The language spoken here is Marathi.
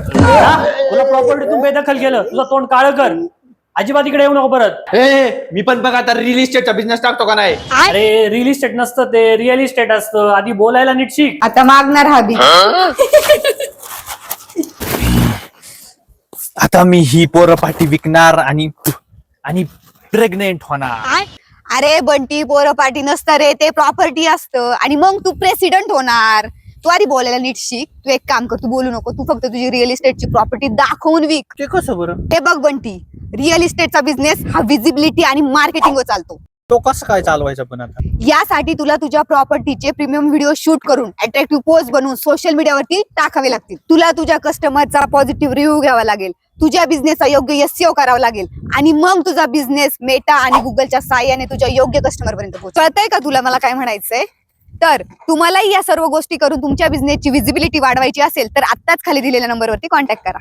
तुला प्रॉपर्टीतून बेदखल केलं, तुझं तोंड काळं कर. अजिबात इकडे येऊ नको परत. मी पण बघा आता रिअल इस्टेटचा बिझनेस टाकतो का नाही. अरे रिअल इस्टेट नसतं ते, रिअल इस्टेट असतं. आधी बोलायला नीट शिक. आता मागणार हा बी. आता मी ही पोरपाटी विकणार आणि प्रेग्नेंट होणार. अरे बंटी, पोरं पार्टी नसतं रे, ते प्रॉपर्टी असतं. आणि मग तू प्रेसिडेंट होणार. तू आधी बोलायला नीट शिक. तू एक काम कर, तू बोलू नको. तू फक्त तुझी रिअल इस्टेटची प्रॉपर्टी दाखवून विक. ते कसं बरं? हे बघ बंटी, रिअल इस्टेटचा बिझनेस हा विजिबिलिटी आणि मार्केटिंगवर चालतो. तो कसं काय चालवायचा पण आता? यासाठी तुला तुझ्या प्रॉपर्टीचे प्रीमियम व्हिडिओ शूट करून अट्रॅक्टिव्ह पोस्ट बनवून सोशल मीडियावरती टाकावे लागतील. तुला तुझ्या कस्टमरचा पॉझिटिव्ह रिव्ह्यू घ्यावा लागेल. तुझ्या बिझनेसचा योग्य SEO करावा लागेल. आणि मग तुझा बिझनेस मेटा आणि गुगलच्या साहाय्याने तुझ्या योग्य कस्टमर पर्यंत पोहोचेल. कळतंय का तुला मला काय म्हणायचंय? तर तुम्हालाही या सर्व गोष्टी करून तुमच्या बिझनेसची विजिबिलिटी वाढवायची असेल तर आत्ताच खाली दिलेल्या नंबरवरती कॉन्टॅक्ट करा.